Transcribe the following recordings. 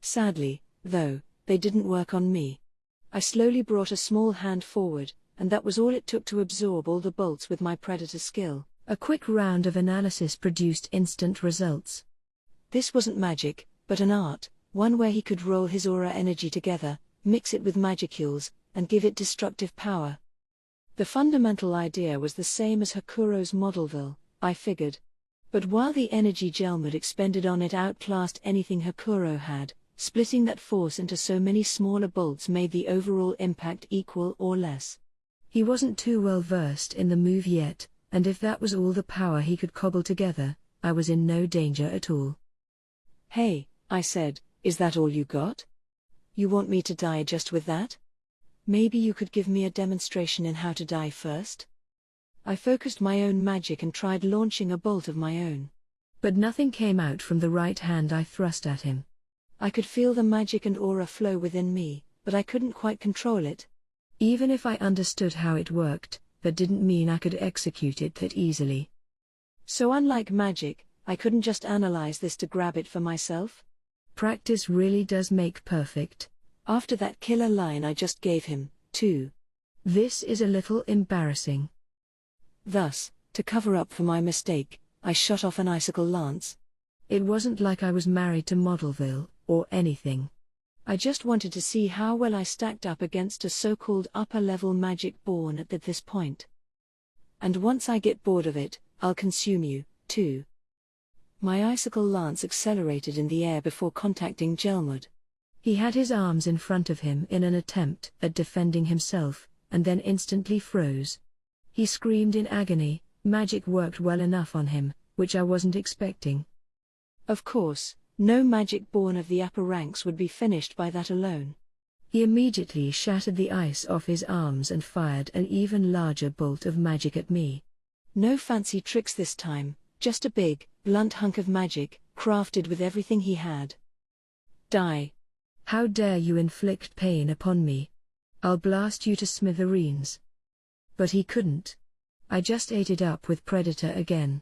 Sadly, though, they didn't work on me. I slowly brought a small hand forward, and that was all it took to absorb all the bolts with my predator skill. A quick round of analysis produced instant results. This wasn't magic, but an art, one where he could roll his aura energy together, mix it with magicules, and give it destructive power. The fundamental idea was the same as Hakuro's modelville, I figured. But while the energy Gelmud expended on it outclassed anything Hakuro had, splitting that force into so many smaller bolts made the overall impact equal or less. He wasn't too well versed in the move yet, and if that was all the power he could cobble together, I was in no danger at all. "Hey," I said, "is that all you got? You want me to die just with that? Maybe you could give me a demonstration in how to die first?" I focused my own magic and tried launching a bolt of my own. But nothing came out from the right hand I thrust at him. I could feel the magic and aura flow within me, but I couldn't quite control it. Even if I understood how it worked, that didn't mean I could execute it that easily. So unlike magic, I couldn't just analyze this to grab it for myself. Practice really does make perfect. After that killer line I just gave him, too. This is a little embarrassing. Thus, to cover up for my mistake, I shot off an icicle lance. It wasn't like I was married to Modelville, or anything. I just wanted to see how well I stacked up against a so-called upper-level magic born at this point. And once I get bored of it, I'll consume you, too. My icicle lance accelerated in the air before contacting Gelmud. He had his arms in front of him in an attempt at defending himself, and then instantly froze. He screamed in agony. Magic worked well enough on him, which I wasn't expecting. Of course, no magic born of the upper ranks would be finished by that alone. He immediately shattered the ice off his arms and fired an even larger bolt of magic at me. No fancy tricks this time, just a big, blunt hunk of magic, crafted with everything he had. Die. How dare you inflict pain upon me? I'll blast you to smithereens. But he couldn't. I just ate it up with Predator again.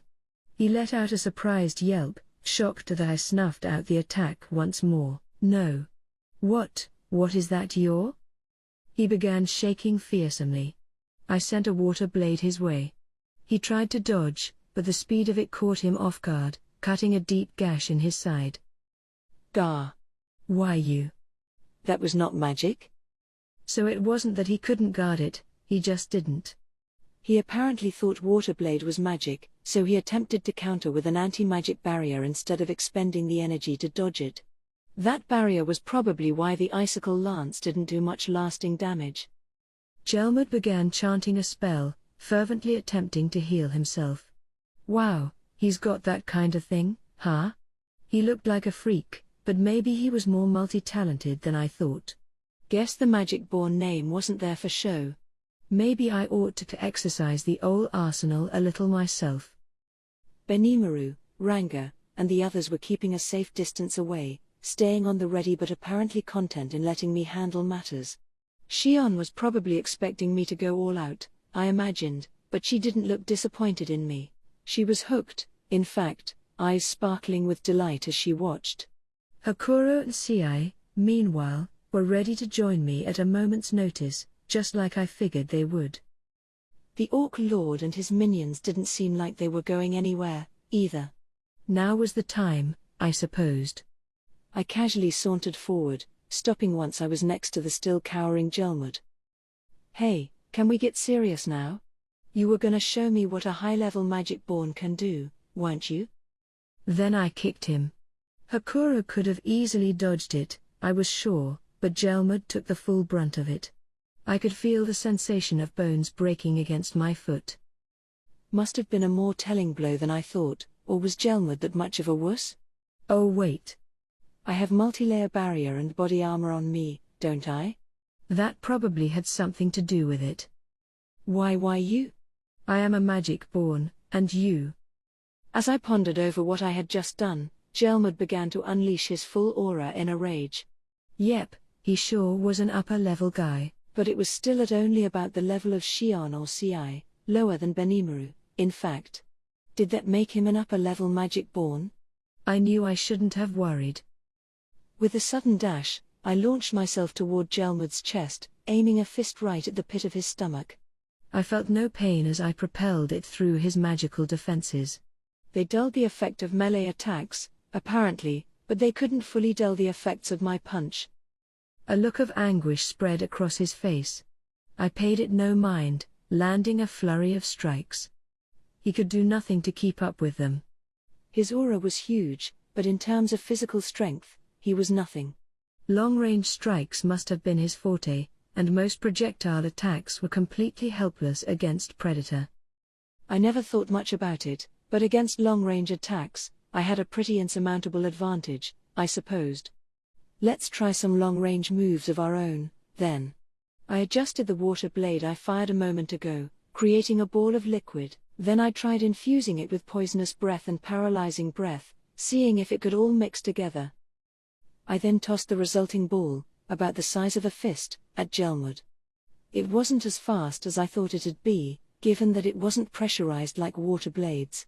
He let out a surprised yelp, shocked that I snuffed out the attack once more. No. What is that you're? He began shaking fearsomely. I sent a water blade his way. He tried to dodge, but the speed of it caught him off guard, cutting a deep gash in his side. Gah. Why you? That was not magic? So it wasn't that he couldn't guard it, he just didn't. He apparently thought Waterblade was magic, so he attempted to counter with an anti-magic barrier instead of expending the energy to dodge it. That barrier was probably why the icicle lance didn't do much lasting damage. Gelmud began chanting a spell, fervently attempting to heal himself. Wow, he's got that kind of thing, huh? He looked like a freak, but maybe he was more multi-talented than I thought. Guess the magic-born name wasn't there for show. Maybe I ought to exercise the old arsenal a little myself. Benimaru, Ranga, and the others were keeping a safe distance away, staying on the ready but apparently content in letting me handle matters. Shion was probably expecting me to go all out, I imagined, but she didn't look disappointed in me. She was hooked, in fact, eyes sparkling with delight as she watched. Hakuro and Sei, meanwhile, were ready to join me at a moment's notice, just like I figured they would. The Orc Lord and his minions didn't seem like they were going anywhere, either. Now was the time, I supposed. I casually sauntered forward, stopping once I was next to the still cowering Gelmud. Hey, can we get serious now? You were gonna show me what a high-level magic-born can do, weren't you? Then I kicked him. Hakuro could have easily dodged it, I was sure, but Gelmud took the full brunt of it. I could feel the sensation of bones breaking against my foot. Must have been a more telling blow than I thought, or was Gelmud that much of a wuss? Oh wait. I have multi-layer barrier and body armor on me, don't I? That probably had something to do with it. Why you? I am a magic-born, and you? As I pondered over what I had just done, Gelmud began to unleash his full aura in a rage. Yep, he sure was an upper-level guy, but it was still at only about the level of Shion or Sei, lower than Benimaru, in fact. Did that make him an upper-level magic-born? I knew I shouldn't have worried. With a sudden dash, I launched myself toward Gelmud's chest, aiming a fist right at the pit of his stomach. I felt no pain as I propelled it through his magical defenses. They dulled the effect of melee attacks, apparently, but they couldn't fully dull the effects of my punch. A look of anguish spread across his face. I paid it no mind, landing a flurry of strikes. He could do nothing to keep up with them. His aura was huge, but in terms of physical strength, he was nothing. Long-range strikes must have been his forte, and most projectile attacks were completely helpless against Predator. I never thought much about it, but against long-range attacks, I had a pretty insurmountable advantage, I supposed. Let's try some long-range moves of our own, then. I adjusted the water blade I fired a moment ago, creating a ball of liquid, then I tried infusing it with poisonous breath and paralyzing breath, seeing if it could all mix together. I then tossed the resulting ball, about the size of a fist, at Gelmud. It wasn't as fast as I thought it'd be, given that it wasn't pressurized like water blades.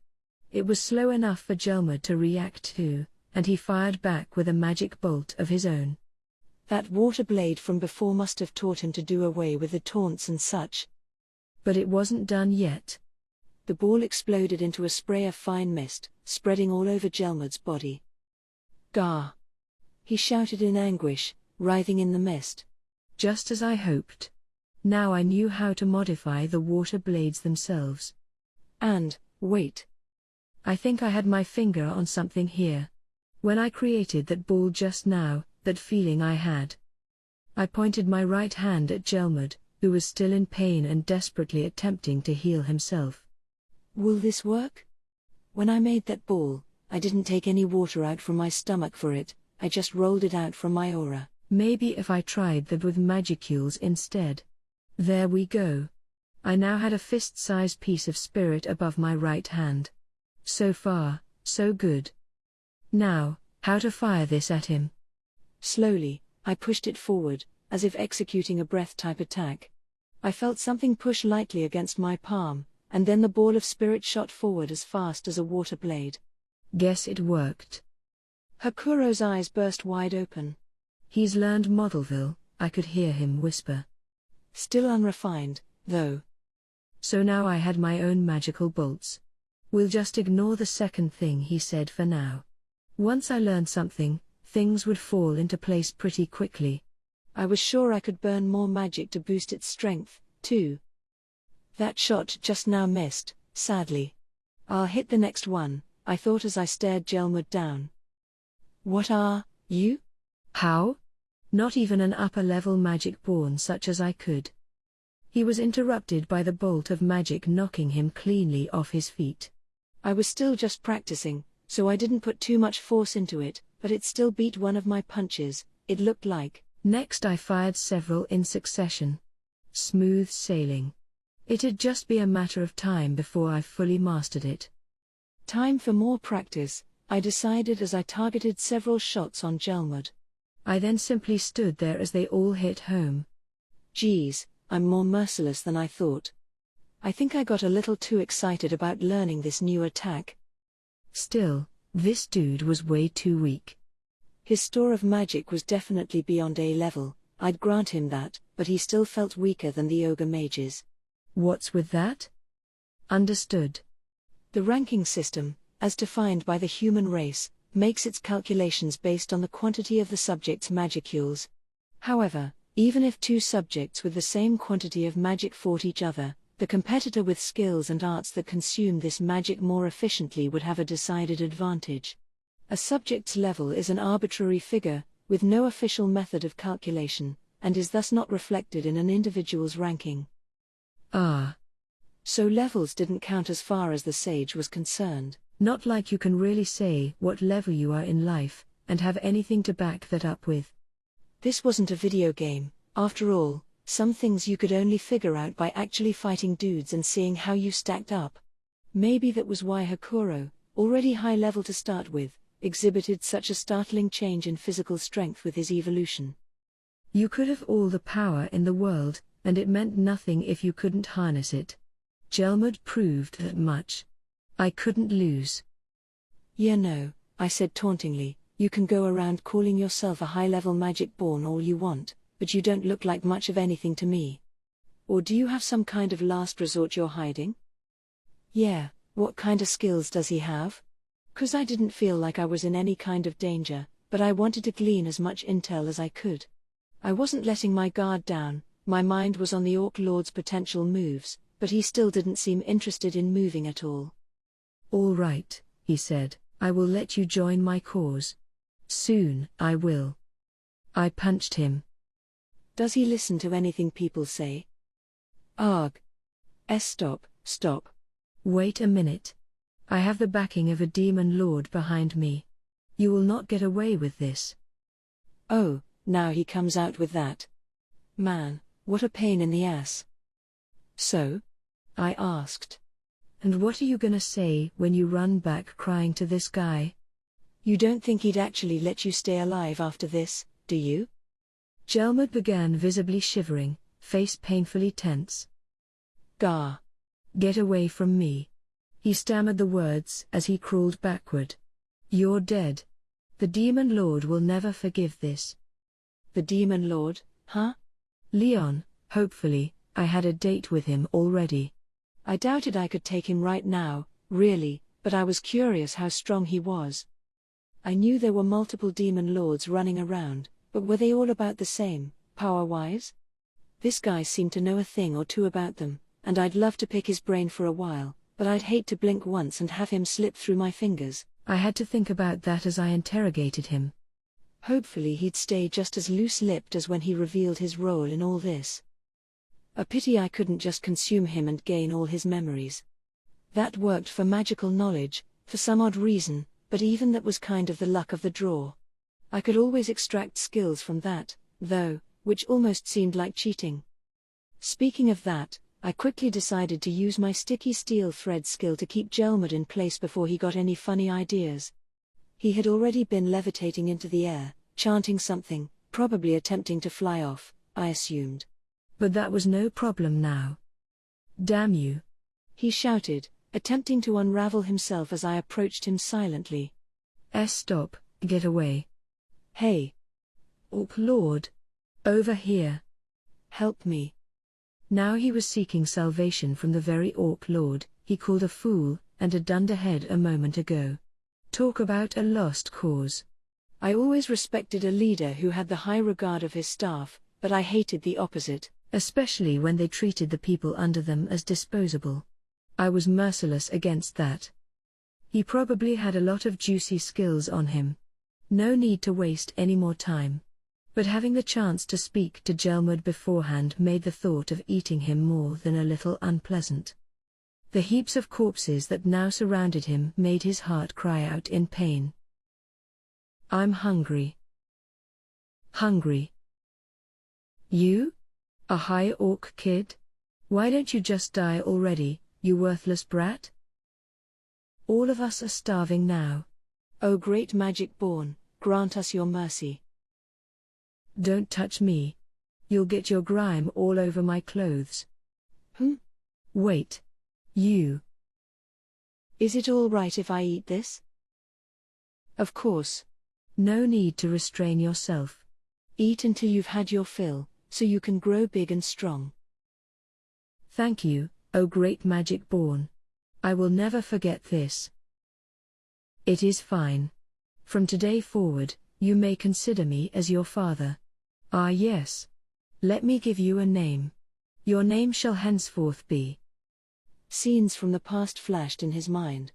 It was slow enough for Gelmud to react to, and he fired back with a magic bolt of his own. That water blade from before must have taught him to do away with the taunts and such. But it wasn't done yet. The ball exploded into a spray of fine mist, spreading all over Gelmud's body. "Gah!" he shouted in anguish, writhing in the mist. Just as I hoped. Now I knew how to modify the water blades themselves. And, wait. I think I had my finger on something here. When I created that ball just now, that feeling I had. I pointed my right hand at Gelmud, who was still in pain and desperately attempting to heal himself. Will this work? When I made that ball, I didn't take any water out from my stomach for it, I just rolled it out from my aura. Maybe if I tried that with magicules instead. There we go. I now had a fist-sized piece of spirit above my right hand. So far, so good. Now, how to fire this at him? Slowly, I pushed it forward, as if executing a breath-type attack. I felt something push lightly against my palm, and then the ball of spirit shot forward as fast as a water blade. Guess it worked. Hakuro's eyes burst wide open. He's learned Modelville, I could hear him whisper. Still unrefined, though. So now I had my own magical bolts. We'll just ignore the second thing he said for now. Once I learned something, things would fall into place pretty quickly. I was sure I could burn more magic to boost its strength, too. That shot just now missed, sadly. I'll hit the next one, I thought as I stared Gelmud down. What are you? How? Not even an upper-level magic born such as I could. He was interrupted by the bolt of magic knocking him cleanly off his feet. I was still just practicing, so I didn't put too much force into it, but it still beat one of my punches, it looked like. Next I fired several in succession. Smooth sailing. It'd just be a matter of time before I fully mastered it. Time for more practice, I decided as I targeted several shots on Gelmud. I then simply stood there as they all hit home. Geez, I'm more merciless than I thought. I think I got a little too excited about learning this new attack. Still, this dude was way too weak. His store of magic was definitely beyond A level, I'd grant him that, but he still felt weaker than the ogre mages. What's with that? Understood. The ranking system, as defined by the human race, makes its calculations based on the quantity of the subject's magicules. However, even if two subjects with the same quantity of magic fought each other, the competitor with skills and arts that consume this magic more efficiently would have a decided advantage. A subject's level is an arbitrary figure, with no official method of calculation, and is thus not reflected in an individual's ranking. Ah. So levels didn't count as far as the sage was concerned. Not like you can really say what level you are in life, and have anything to back that up with. This wasn't a video game, after all, some things you could only figure out by actually fighting dudes and seeing how you stacked up. Maybe that was why Hakuro, already high level to start with, exhibited such a startling change in physical strength with his evolution. You could have all the power in the world, and it meant nothing if you couldn't harness it. Gelmud proved that much. I couldn't lose. Yeah, no, I said tauntingly, You can go around calling yourself a high-level magic-born all you want, but you don't look like much of anything to me. Or do you have some kind of last resort you're hiding? Yeah, what kind of skills does he have? 'Cause I didn't feel like I was in any kind of danger, but I wanted to glean as much intel as I could. I wasn't letting my guard down, my mind was on the Orc Lord's potential moves, but he still didn't seem interested in moving at all. All right, he said, I will let you join my cause. Soon, I will. I punched him. Does he listen to anything people say? Arg. Stop. Wait a minute. I have the backing of a demon lord behind me. You will not get away with this. Oh, now he comes out with that. Man, what a pain in the ass. So? I asked. And what are you gonna say when you run back crying to this guy? You don't think he'd actually let you stay alive after this, do you? Jelmud began visibly shivering, face painfully tense. Gah. Get away from me. He stammered the words as he crawled backward. You're dead. The Demon Lord will never forgive this. The Demon Lord, huh? Leon, hopefully, I had a date with him already. I doubted I could take him right now, really, but I was curious how strong he was. I knew there were multiple Demon Lords running around, but were they all about the same, power-wise? This guy seemed to know a thing or two about them, and I'd love to pick his brain for a while, but I'd hate to blink once and have him slip through my fingers. I had to think about that as I interrogated him. Hopefully he'd stay just as loose-lipped as when he revealed his role in all this. A pity I couldn't just consume him and gain all his memories. That worked for magical knowledge, for some odd reason, but even that was kind of the luck of the draw. I could always extract skills from that, though, which almost seemed like cheating. Speaking of that, I quickly decided to use my sticky steel thread skill to keep Jelmud in place before he got any funny ideas. He had already been levitating into the air, chanting something, probably attempting to fly off, I assumed. But that was no problem now. Damn you! He shouted, attempting to unravel himself as I approached him silently. Stop, get away. Hey! Orc Lord! Over here! Help me! Now he was seeking salvation from the very Orc Lord he called a fool and a dunderhead a moment ago. Talk about a lost cause. I always respected a leader who had the high regard of his staff, but I hated the opposite. Especially when they treated the people under them as disposable. I was merciless against that. He probably had a lot of juicy skills on him. No need to waste any more time. But having the chance to speak to Jelmud beforehand made the thought of eating him more than a little unpleasant. The heaps of corpses that now surrounded him made his heart cry out in pain. I'm hungry. Hungry. You? A high orc kid? Why don't you just die already, you worthless brat? All of us are starving now. O great magic-born, grant us your mercy. Don't touch me. You'll get your grime all over my clothes. Wait. You. Is it all right if I eat this? Of course. No need to restrain yourself. Eat until you've had your fill, so you can grow big and strong. Thank you, O great magic-born. I will never forget this. It is fine. From today forward, you may consider me as your father. Ah yes. Let me give you a name. Your name shall henceforth be. Scenes from the past flashed in his mind.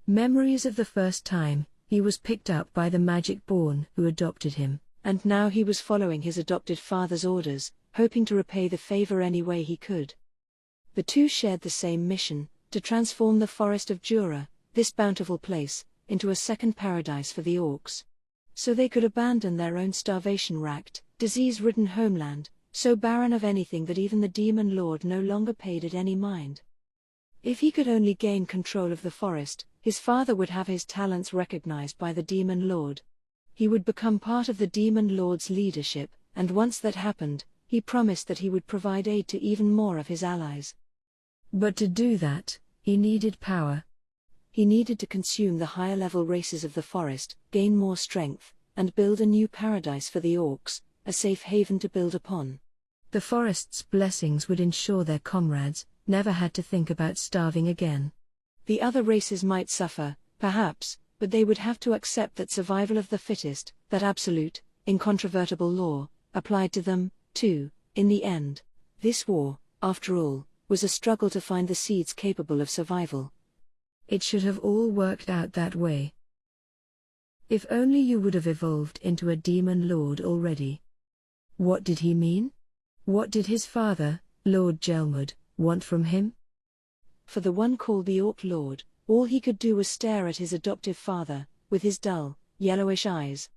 Memories of the first time he was picked up by the magic-born who adopted him. And now he was following his adopted father's orders, hoping to repay the favor any way he could. The two shared the same mission, to transform the forest of Jura, this bountiful place, into a second paradise for the orcs. So they could abandon their own starvation-racked, disease-ridden homeland, so barren of anything that even the Demon Lord no longer paid it any mind. If he could only gain control of the forest, his father would have his talents recognized by the Demon Lord. He would become part of the Demon Lord's leadership, and once that happened, he promised that he would provide aid to even more of his allies. But to do that, he needed power. He needed to consume the higher-level races of the forest, gain more strength, and build a new paradise for the orcs, a safe haven to build upon. The forest's blessings would ensure their comrades never had to think about starving again. The other races might suffer, perhaps, but they would have to accept that survival of the fittest, that absolute, incontrovertible law, applied to them, too. In the end, this war, after all, was a struggle to find the seeds capable of survival. It should have all worked out that way. If only you would have evolved into a demon lord already. What did he mean? What did his father, Lord Gelmud, want from him? For the one called the Orc Lord, all he could do was stare at his adoptive father, with his dull, yellowish eyes.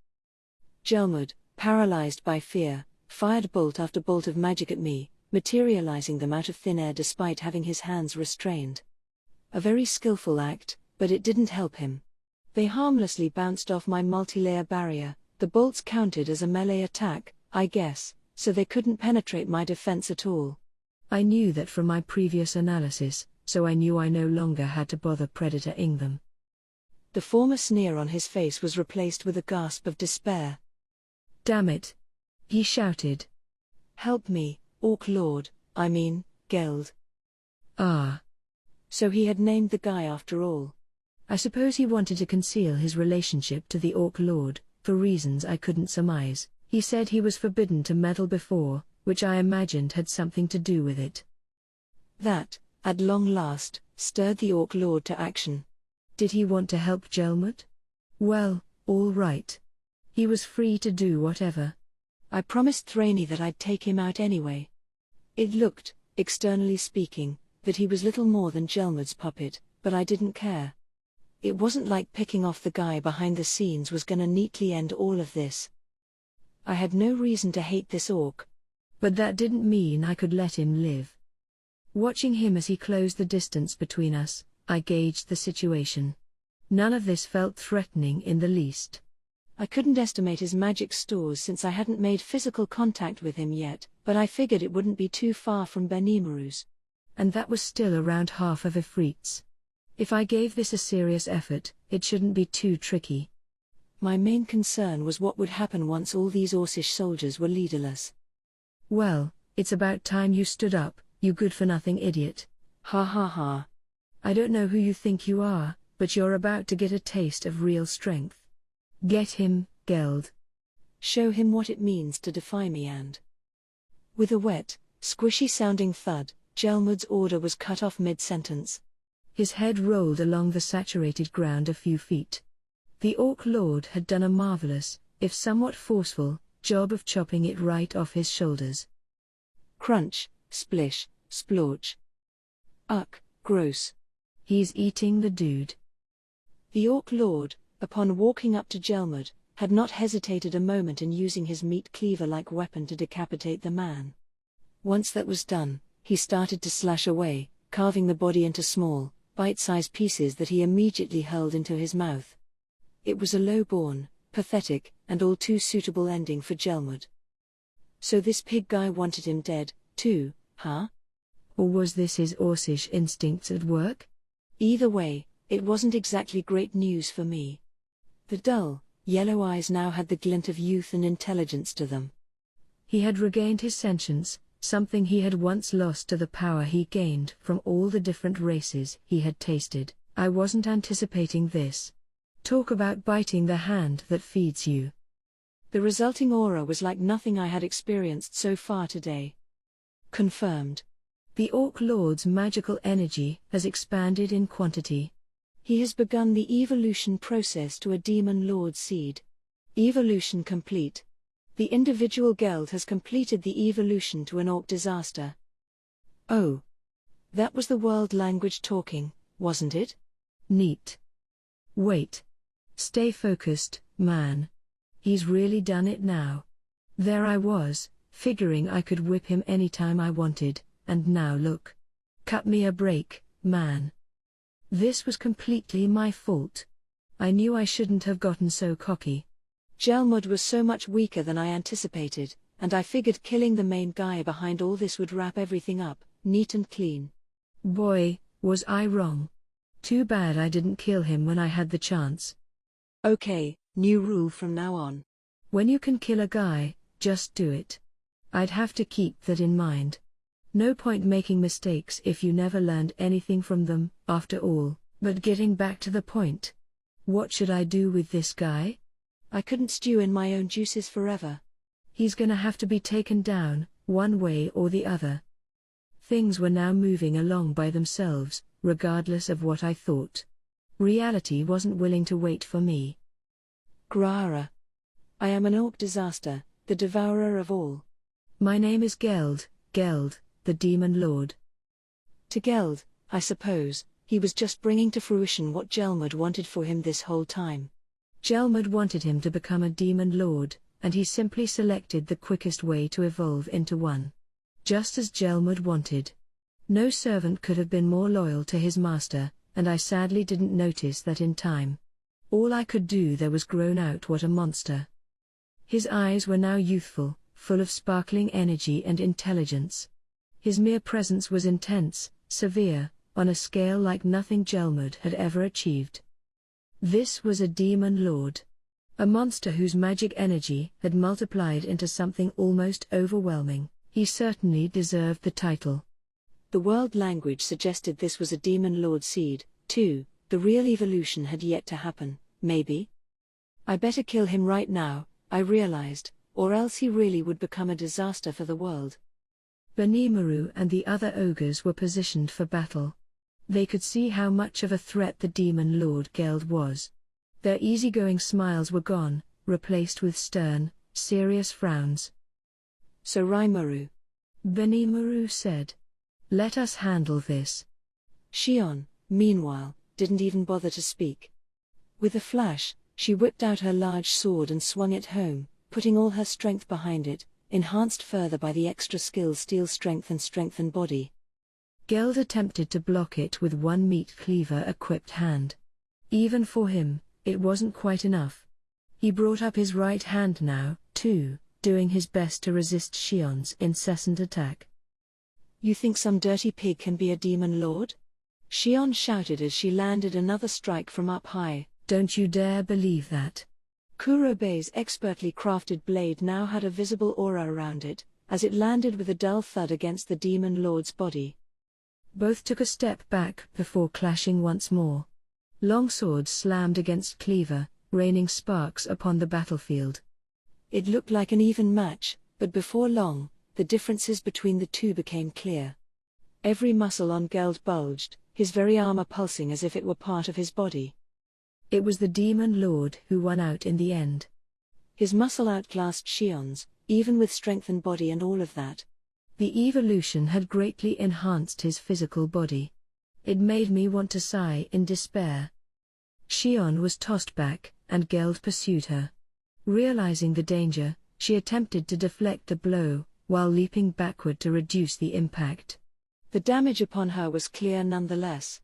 Gelmud, paralyzed by fear, fired bolt after bolt of magic at me, materializing them out of thin air despite having his hands restrained. A very skillful act, but it didn't help him. They harmlessly bounced off my multi-layer barrier. The bolts counted as a melee attack, I guess, so they couldn't penetrate my defense at all. I knew that from my previous analysis, so I knew I no longer had to bother predator-ing them. The former sneer on his face was replaced with a gasp of despair. Damn it! He shouted. Help me, Orc Lord, I mean, Geld. Ah. So he had named the guy after all. I suppose he wanted to conceal his relationship to the Orc Lord, for reasons I couldn't surmise. He said he was forbidden to meddle before, which I imagined had something to do with it. That, at long last, stirred the Orc Lord to action. Did he want to help Gelmud? Well, all right. He was free to do whatever. I promised Thraney that I'd take him out anyway. It looked, externally speaking, that he was little more than Gelmud's puppet, but I didn't care. It wasn't like picking off the guy behind the scenes was gonna neatly end all of this. I had no reason to hate this orc. But that didn't mean I could let him live. Watching him as he closed the distance between us, I gauged the situation. None of this felt threatening in the least. I couldn't estimate his magic stores since I hadn't made physical contact with him yet, but I figured it wouldn't be too far from Benimaru's. And that was still around half of Ifrit's. If I gave this a serious effort, it shouldn't be too tricky. My main concern was what would happen once all these Orcish soldiers were leaderless. Well, it's about time you stood up, you good-for-nothing idiot. Ha ha ha. I don't know who you think you are, but you're about to get a taste of real strength. Get him, Geld. Show him what it means to defy me and... With a wet, squishy-sounding thud, Gelmud's order was cut off mid-sentence. His head rolled along the saturated ground a few feet. The Orc Lord had done a marvelous, if somewhat forceful, job of chopping it right off his shoulders. Crunch, splish, splorch. Uck, gross. He's eating the dude. The Orc Lord, upon walking up to Gelmud, had not hesitated a moment in using his meat cleaver-like weapon to decapitate the man. Once that was done, he started to slash away, carving the body into small, bite-sized pieces that he immediately hurled into his mouth. It was a low-born, pathetic, and all too suitable ending for Gelmud. So this pig guy wanted him dead, too, huh? Or was this his Orcish instincts at work? Either way, it wasn't exactly great news for me. The dull, yellow eyes now had the glint of youth and intelligence to them. He had regained his sentience, something he had once lost to the power he gained from all the different races he had tasted. I wasn't anticipating this. Talk about biting the hand that feeds you. The resulting aura was like nothing I had experienced so far today. Confirmed. The Orc Lord's magical energy has expanded in quantity. He has begun the evolution process to a Demon Lord seed. Evolution complete. The individual Geld has completed the evolution to an Orc disaster. Oh. That was the world language talking, wasn't it? Neat. Wait. Stay focused, man. He's really done it now. There I was, figuring I could whip him anytime I wanted, and now look. Cut me a break, man. This was completely my fault. I knew I shouldn't have gotten so cocky. Gelmud was so much weaker than I anticipated, and I figured killing the main guy behind all this would wrap everything up, neat and clean. Boy, was I wrong. Too bad I didn't kill him when I had the chance. Okay, new rule from now on. When you can kill a guy, just do it. I'd have to keep that in mind. No point making mistakes if you never learned anything from them, after all. But getting back to the point. What should I do with this guy? I couldn't stew in my own juices forever. He's gonna have to be taken down, one way or the other. Things were now moving along by themselves, regardless of what I thought. Reality wasn't willing to wait for me. Grara. I am an orc disaster, the devourer of all. My name is Geld, the Demon Lord. To Geld, I suppose, he was just bringing to fruition what Gelmud wanted for him this whole time. Gelmud wanted him to become a Demon Lord, and he simply selected the quickest way to evolve into one. Just as Gelmud wanted. No servant could have been more loyal to his master, and I sadly didn't notice that in time. All I could do there was groan out what a monster. His eyes were now youthful, full of sparkling energy and intelligence. His mere presence was intense, severe, on a scale like nothing Gelmud had ever achieved. This was a Demon Lord. A monster whose magic energy had multiplied into something almost overwhelming. He certainly deserved the title. The world language suggested this was a Demon Lord seed, too. The real evolution had yet to happen, maybe? I better kill him right now, I realized, or else he really would become a disaster for the world. Benimaru and the other ogres were positioned for battle. They could see how much of a threat the Demon Lord Geld was. Their easygoing smiles were gone, replaced with stern, serious frowns. So Raimaru, Benimaru said. Let us handle this. Shion, meanwhile, didn't even bother to speak. With a flash, she whipped out her large sword and swung it home, putting all her strength behind it, enhanced further by the extra skills steel strength and strengthen body. Geld attempted to block it with one meat cleaver-equipped hand. Even for him, it wasn't quite enough. He brought up his right hand now, too, doing his best to resist Shion's incessant attack. You think some dirty pig can be a Demon Lord? Shion shouted as she landed another strike from up high. Don't you dare believe that. Kurobei's expertly crafted blade now had a visible aura around it, as it landed with a dull thud against the Demon Lord's body. Both took a step back before clashing once more. Long swords slammed against cleaver, raining sparks upon the battlefield. It looked like an even match, but before long, the differences between the two became clear. Every muscle on Geld bulged, his very armor pulsing as if it were part of his body. It was the Demon Lord who won out in the end. His muscle outclassed Shion's, even with strengthened body and all of that. The evolution had greatly enhanced his physical body. It made me want to sigh in despair. Shion was tossed back, and Geld pursued her. Realizing the danger, she attempted to deflect the blow, while leaping backward to reduce the impact. The damage upon her was clear nonetheless.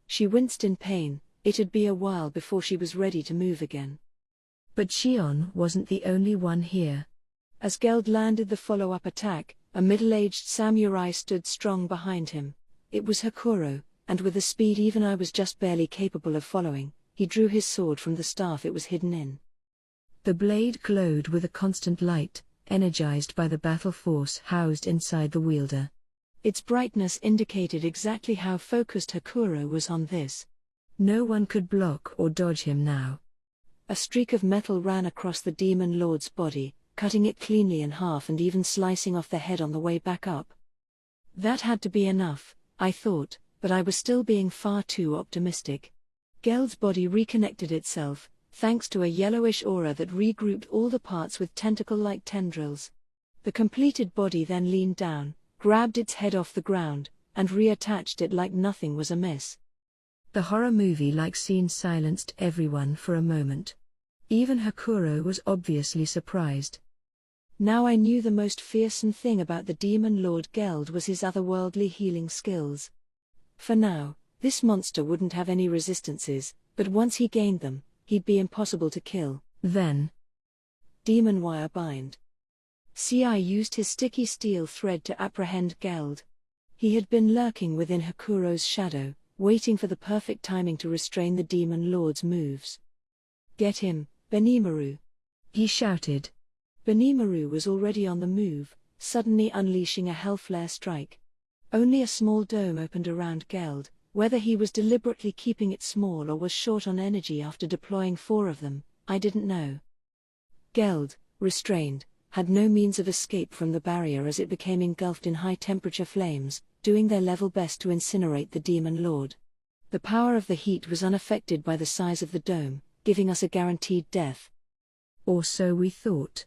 She winced in pain. It'd be a while before she was ready to move again. But Shion wasn't the only one here. As Geld landed the follow-up attack, a middle-aged samurai stood strong behind him. It was Hakuro, and with a speed even I was just barely capable of following, he drew his sword from the staff it was hidden in. The blade glowed with a constant light, energized by the battle force housed inside the wielder. Its brightness indicated exactly how focused Hakuro was on this. No one could block or dodge him now. A streak of metal ran across the Demon Lord's body, cutting it cleanly in half and even slicing off the head on the way back up. That had to be enough, I thought, but I was still being far too optimistic. Geld's body reconnected itself, thanks to a yellowish aura that regrouped all the parts with tentacle-like tendrils. The completed body then leaned down, grabbed its head off the ground, and reattached it like nothing was amiss. The horror movie-like scene silenced everyone for a moment. Even Hakuro was obviously surprised. Now I knew the most fearsome thing about the Demon Lord Geld was his otherworldly healing skills. For now, this monster wouldn't have any resistances, but once he gained them, he'd be impossible to kill. Then, Demon Wire Bind. CI used his sticky steel thread to apprehend Geld. He had been lurking within Hakuro's shadow, waiting for the perfect timing to restrain the demon lord's moves. "Get him, Benimaru!" he shouted. Benimaru was already on the move, suddenly unleashing a hellflare strike. Only a small dome opened around Geld. Whether he was deliberately keeping it small or was short on energy after deploying 4 of them, I didn't know. Geld, restrained, had no means of escape from the barrier as it became engulfed in high-temperature flames, doing their level best to incinerate the demon lord. The power of the heat was unaffected by the size of the dome, giving us a guaranteed death. Or so we thought.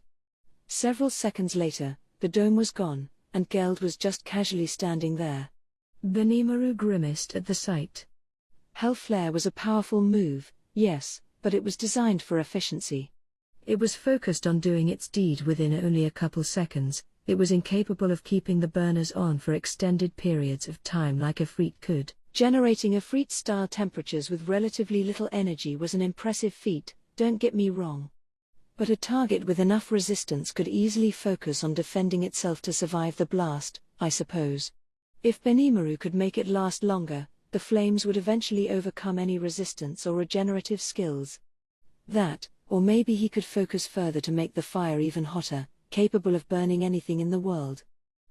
Several seconds later, the dome was gone, and Geld was just casually standing there. Benimaru grimaced at the sight. Hellflare was a powerful move, yes, but it was designed for efficiency. It was focused on doing its deed within only a couple seconds. It was incapable of keeping the burners on for extended periods of time like Efreet could. Generating Efreet-style temperatures with relatively little energy was an impressive feat, don't get me wrong. But a target with enough resistance could easily focus on defending itself to survive the blast, I suppose. If Benimaru could make it last longer, the flames would eventually overcome any resistance or regenerative skills. That, or maybe he could focus further to make the fire even hotter, capable of burning anything in the world.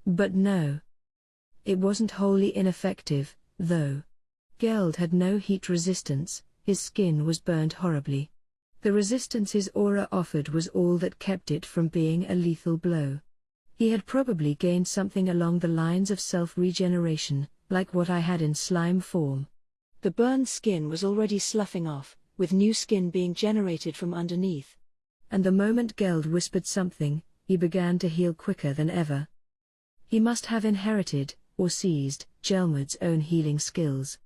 But no. It wasn't wholly ineffective, though. Geld had no heat resistance, his skin was burned horribly. The resistance his aura offered was all that kept it from being a lethal blow. He had probably gained something along the lines of self-regeneration, like what I had in slime form. The burned skin was already sloughing off, with new skin being generated from underneath. And the moment Geld whispered something, he began to heal quicker than ever. He must have inherited, or seized, Gelmud's own healing skills.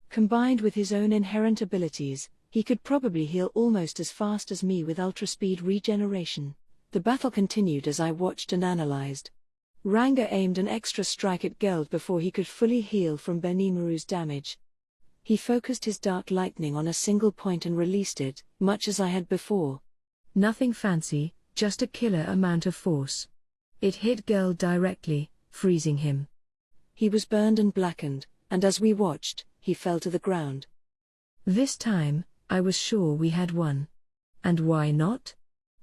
Combined with his own inherent abilities, he could probably heal almost as fast as me with ultra-speed regeneration. The battle continued as I watched and analyzed. Ranga aimed an extra strike at Geld before he could fully heal from Benimaru's damage. He focused his dark lightning on a single point and released it, much as I had before. Nothing fancy, just a killer amount of force. It hit Geld directly, freezing him. He was burned and blackened, and as we watched, he fell to the ground. This time, I was sure we had won. And why not?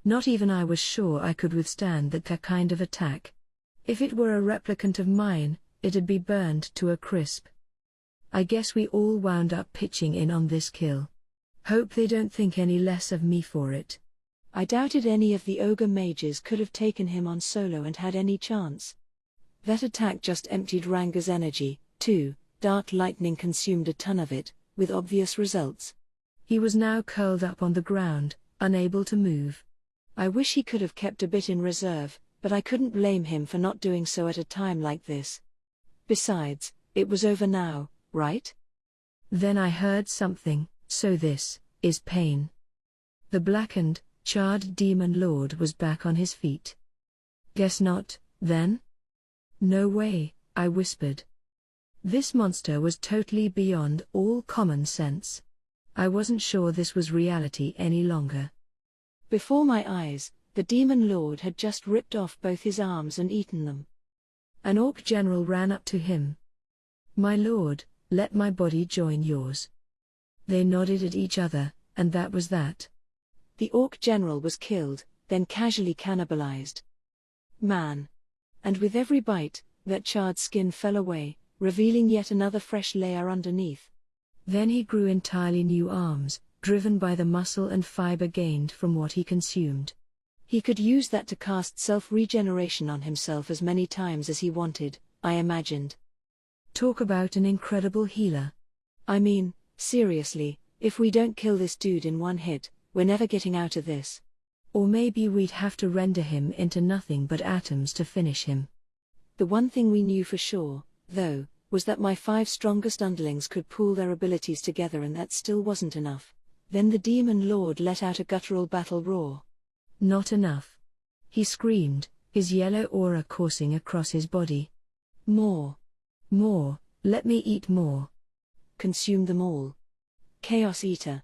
Not even I was sure I could withstand that kind of attack. If it were a replicant of mine, it'd be burned to a crisp. I guess we all wound up pitching in on this kill. Hope they don't think any less of me for it. I doubted any of the ogre mages could have taken him on solo and had any chance. That attack just emptied Ranga's energy, too. Dark lightning consumed a ton of it, with obvious results. He was now curled up on the ground, unable to move. I wish he could have kept a bit in reserve, but I couldn't blame him for not doing so at a time like this. Besides, it was over now, right? Then I heard something. So this is pain. The blackened, charred demon lord was back on his feet. Guess not, then? No way, I whispered. This monster was totally beyond all common sense. I wasn't sure this was reality any longer. Before my eyes, the demon lord had just ripped off both his arms and eaten them. An orc general ran up to him. "My lord, let my body join yours." They nodded at each other, and that was that. The orc general was killed, then casually cannibalized. Man. And with every bite, that charred skin fell away, revealing yet another fresh layer underneath. Then he grew entirely new arms, driven by the muscle and fiber gained from what he consumed. He could use that to cast self-regeneration on himself as many times as he wanted, I imagined. Talk about an incredible healer. I mean, seriously, if we don't kill this dude in one hit, we're never getting out of this. Or maybe we'd have to render him into nothing but atoms to finish him. The one thing we knew for sure, though, was that my 5 strongest underlings could pool their abilities together, and that still wasn't enough. Then the demon lord let out a guttural battle roar. Not enough. He screamed, his yellow aura coursing across his body. More. More, let me eat more. Consume them all. Chaos Eater.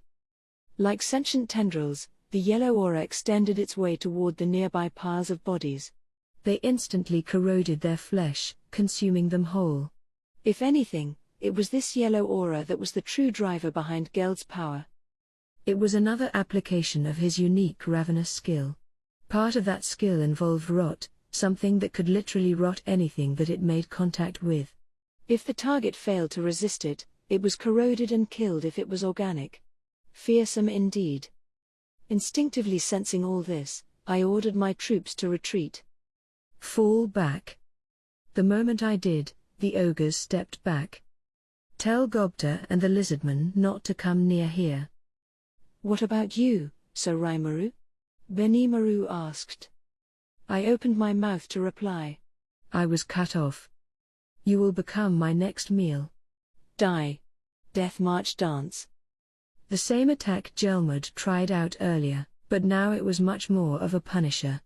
Like sentient tendrils, the yellow aura extended its way toward the nearby piles of bodies. They instantly corroded their flesh, consuming them whole. If anything, it was this yellow aura that was the true driver behind Geld's power. It was another application of his unique ravenous skill. Part of that skill involved rot, something that could literally rot anything that it made contact with. If the target failed to resist it, it was corroded and killed if it was organic. Fearsome indeed. Instinctively sensing all this, I ordered my troops to retreat. Fall back. The moment I did, the ogres stepped back. Tell Gobta and the lizardman not to come near here. What about you, Sir Rimuru? Benimaru asked. I opened my mouth to reply. I was cut off. You will become my next meal. Die. Death March dance. The same attack Gelmud tried out earlier, but now it was much more of a punisher.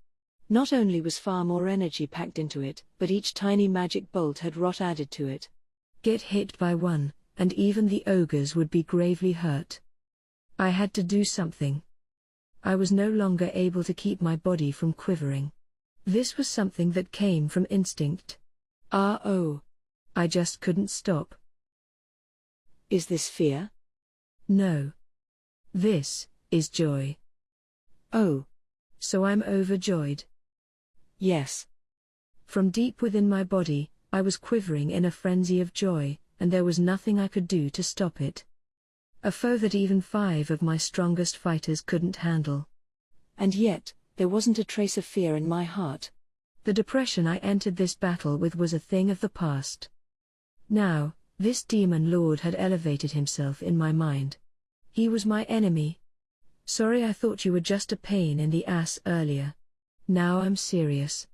Not only was far more energy packed into it, but each tiny magic bolt had rot added to it. Get hit by one, and even the ogres would be gravely hurt. I had to do something. I was no longer able to keep my body from quivering. This was something that came from instinct. Oh. I just couldn't stop. Is this fear? No. This is joy. Oh. So I'm overjoyed. Yes. From deep within my body, I was quivering in a frenzy of joy, and there was nothing I could do to stop it. A foe that even 5 of my strongest fighters couldn't handle. And yet, there wasn't a trace of fear in my heart. The depression I entered this battle with was a thing of the past. Now, this demon lord had elevated himself in my mind. He was my enemy. Sorry, I thought you were just a pain in the ass earlier. Now I'm serious.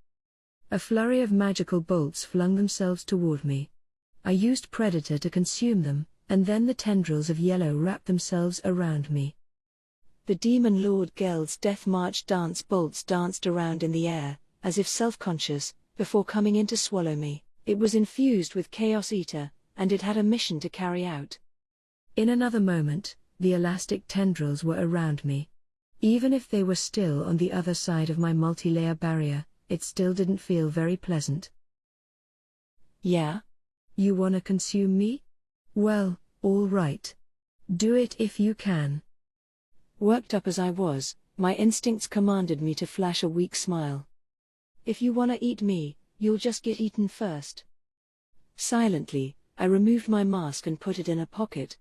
A flurry of magical bolts flung themselves toward me. I used Predator to consume them, and then the tendrils of yellow wrapped themselves around me. The demon lord Geld's death march dance bolts danced around in the air, as if self-conscious, before coming in to swallow me. It was infused with Chaos Eater, and it had a mission to carry out. In another moment, the elastic tendrils were around me. Even if they were still on the other side of my multi-layer barrier, it still didn't feel very pleasant. Yeah? You wanna consume me? Well, all right. Do it if you can. Worked up as I was, my instincts commanded me to flash a weak smile. If you wanna eat me, you'll just get eaten first. Silently, I removed my mask and put it in a pocket.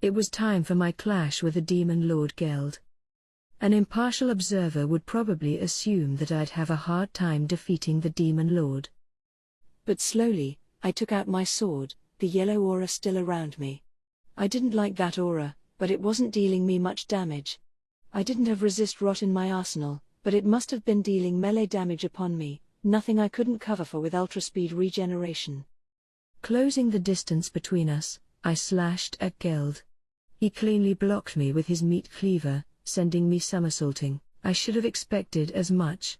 It was time for my clash with the demon Lord Geld. An impartial observer would probably assume that I'd have a hard time defeating the demon lord. But slowly, I took out my sword, the yellow aura still around me. I didn't like that aura, but it wasn't dealing me much damage. I didn't have resist rot in my arsenal, but it must have been dealing melee damage upon me, nothing I couldn't cover for with ultra-speed regeneration. Closing the distance between us, I slashed at Geld. He cleanly blocked me with his meat cleaver, sending me somersaulting. I should have expected as much.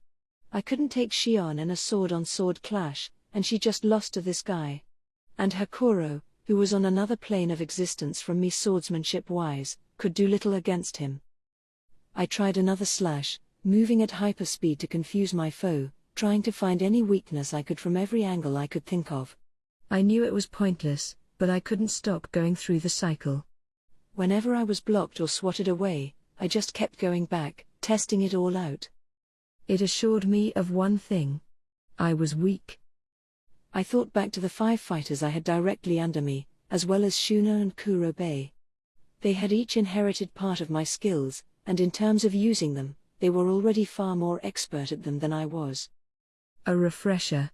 I couldn't take Shion in a sword-on-sword clash, and she just lost to this guy. And Hakuro, who was on another plane of existence from me swordsmanship-wise, could do little against him. I tried another slash, moving at hyperspeed to confuse my foe, trying to find any weakness I could from every angle I could think of. I knew it was pointless, but I couldn't stop going through the cycle. Whenever I was blocked or swatted away, I just kept going back, testing it all out. It assured me of one thing. I was weak. I thought back to the 5 fighters I had directly under me, as well as Shuna and Kurobe. They had each inherited part of my skills, and in terms of using them, they were already far more expert at them than I was. A refresher.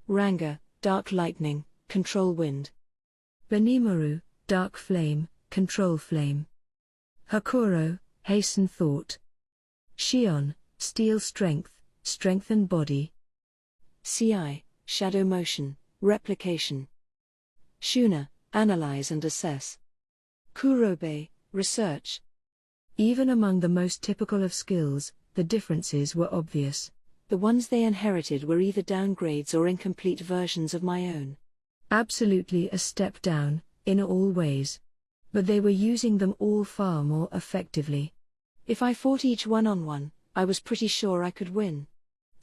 Ranga, Dark Lightning, Control Wind. Benimaru, Dark Flame, Control Flame. Hakuro, Hasten Thought. Shion, Steel Strength, Strengthen Body. Ci, Shadow Motion, Replication. Shuna, Analyze and Assess. Kurobe, Research. Even among the most typical of skills, the differences were obvious. The ones they inherited were either downgrades or incomplete versions of my own. Absolutely a step down, in all ways. But they were using them all far more effectively. If I fought each one-on-one, I was pretty sure I could win.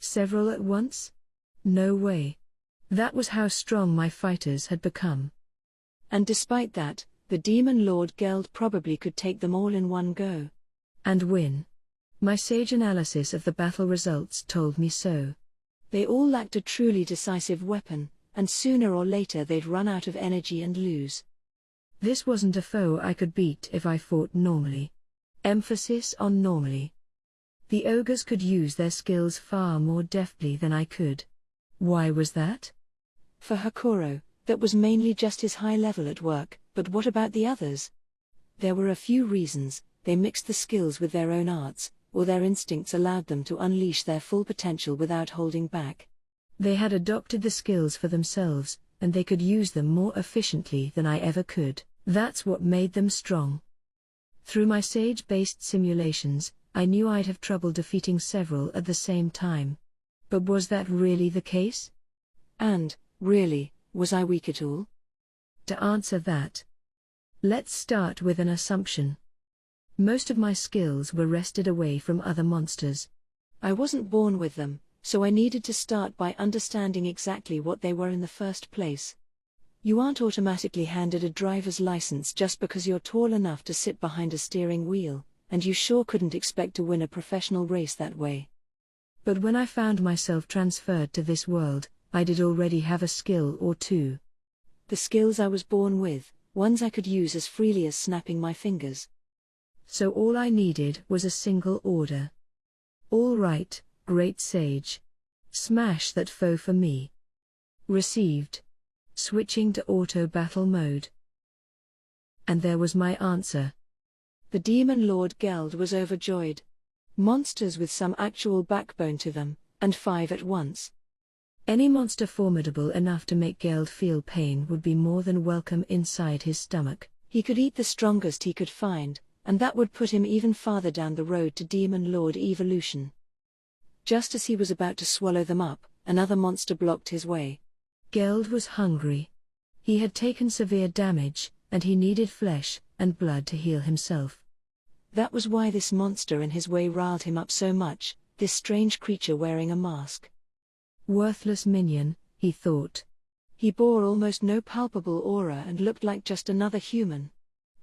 Several at once? No way. That was how strong my fighters had become. And despite that, the Demon Lord Geld probably could take them all in one go. And win. My sage analysis of the battle results told me so. They all lacked a truly decisive weapon, and sooner or later they'd run out of energy and lose. This wasn't a foe I could beat if I fought normally. Emphasis on normally. The ogres could use their skills far more deftly than I could. Why was that? For Hakuro, that was mainly just his high level at work, but what about the others? There were a few reasons. They mixed the skills with their own arts, or their instincts allowed them to unleash their full potential without holding back. They had adopted the skills for themselves, and they could use them more efficiently than I ever could. That's what made them strong. Through my sage-based simulations, I knew I'd have trouble defeating several at the same time. But was that really the case? And, really, was I weak at all? To answer that, let's start with an assumption. Most of my skills were wrested away from other monsters. I wasn't born with them, so I needed to start by understanding exactly what they were in the first place. You aren't automatically handed a driver's license just because you're tall enough to sit behind a steering wheel, and you sure couldn't expect to win a professional race that way. But when I found myself transferred to this world, I did already have a skill or two. The skills I was born with, ones I could use as freely as snapping my fingers. So all I needed was a single order. All right, great sage. Smash that foe for me. Received. Switching to auto battle mode. And there was my answer. The Demon Lord Geld was overjoyed. Monsters with some actual backbone to them, and 5 at once. Any monster formidable enough to make Geld feel pain would be more than welcome inside his stomach. He could eat the strongest he could find, and that would put him even farther down the road to Demon Lord evolution. Just as he was about to swallow them up, another monster blocked his way. Geld was hungry. He had taken severe damage, and he needed flesh and blood to heal himself. That was why this monster in his way riled him up so much, this strange creature wearing a mask. Worthless minion, he thought. He bore almost no palpable aura and looked like just another human.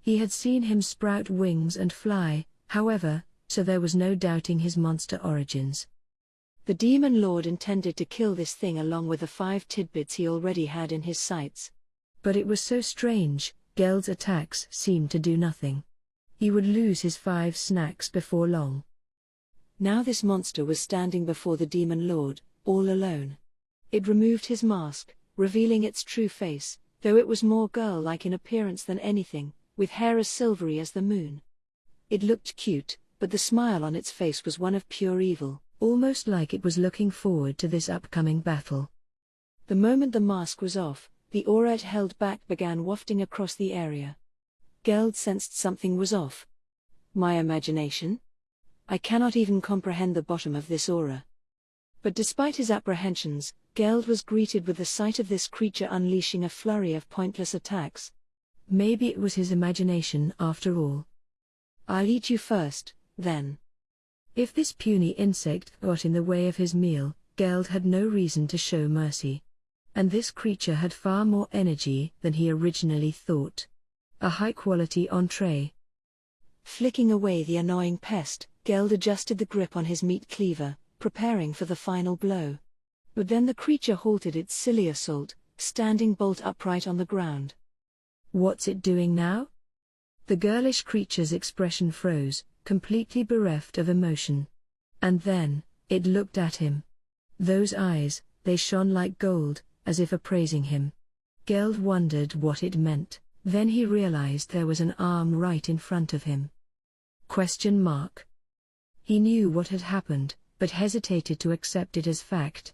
He had seen him sprout wings and fly, however, so there was no doubting his monster origins. The Demon Lord intended to kill this thing along with the 5 tidbits he already had in his sights. But it was so strange, Geld's attacks seemed to do nothing. He would lose his 5 snacks before long. Now this monster was standing before the Demon Lord, all alone. It removed his mask, revealing its true face, though it was more girl-like in appearance than anything, with hair as silvery as the moon. It looked cute, but the smile on its face was one of pure evil, almost like it was looking forward to this upcoming battle. The moment the mask was off, the aura it held back began wafting across the area. Geld sensed something was off. My imagination? I cannot even comprehend the bottom of this aura. But despite his apprehensions, Geld was greeted with the sight of this creature unleashing a flurry of pointless attacks. Maybe it was his imagination after all. I'll eat you first, then. If this puny insect got in the way of his meal, Geld had no reason to show mercy. And this creature had far more energy than he originally thought. A high-quality entree. Flicking away the annoying pest, Geld adjusted the grip on his meat cleaver, preparing for the final blow. But then the creature halted its silly assault, standing bolt upright on the ground. What's it doing now? The girlish creature's expression froze, completely bereft of emotion. And then, it looked at him. Those eyes, they shone like gold, as if appraising him. Geld wondered what it meant, then he realized there was an arm right in front of him. Question mark. He knew what had happened, but hesitated to accept it as fact.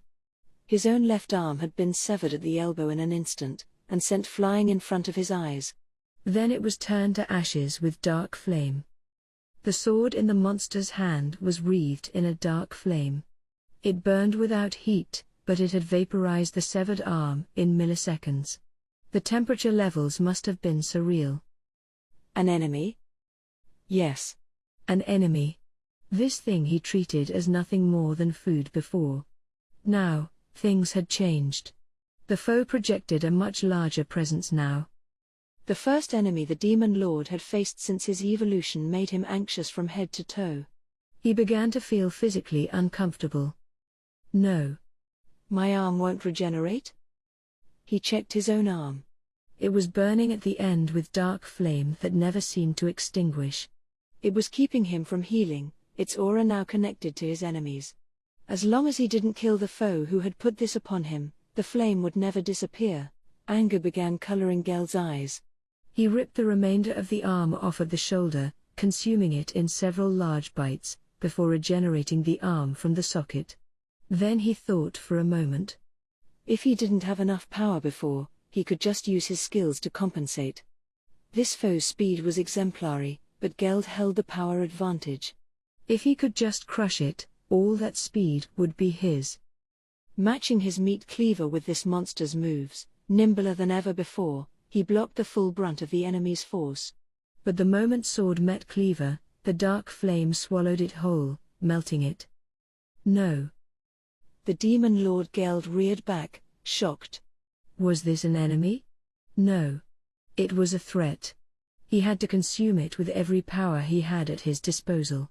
His own left arm had been severed at the elbow in an instant, and sent flying in front of his eyes. Then it was turned to ashes with dark flame. The sword in the monster's hand was wreathed in a dark flame. It burned without heat, but it had vaporized the severed arm in milliseconds. The temperature levels must have been surreal. An enemy? Yes. An enemy. This thing he treated as nothing more than food before. Now, things had changed. The foe projected a much larger presence now. The first enemy the Demon Lord had faced since his evolution made him anxious from head to toe. He began to feel physically uncomfortable. No. My arm won't regenerate? He checked his own arm. It was burning at the end with dark flame that never seemed to extinguish. It was keeping him from healing, its aura now connected to his enemies. As long as he didn't kill the foe who had put this upon him, the flame would never disappear. Anger began coloring Geld's eyes. He ripped the remainder of the arm off of the shoulder, consuming it in several large bites, before regenerating the arm from the socket. Then he thought for a moment. If he didn't have enough power before, he could just use his skills to compensate. This foe's speed was exemplary, but Geld held the power advantage. If he could just crush it, all that speed would be his. Matching his meat cleaver with this monster's moves, nimbler than ever before, he blocked the full brunt of the enemy's force. But the moment sword met cleaver, the dark flame swallowed it whole, melting it. No. The Demon Lord Geld reared back, shocked. Was this an enemy? No. It was a threat. He had to consume it with every power he had at his disposal.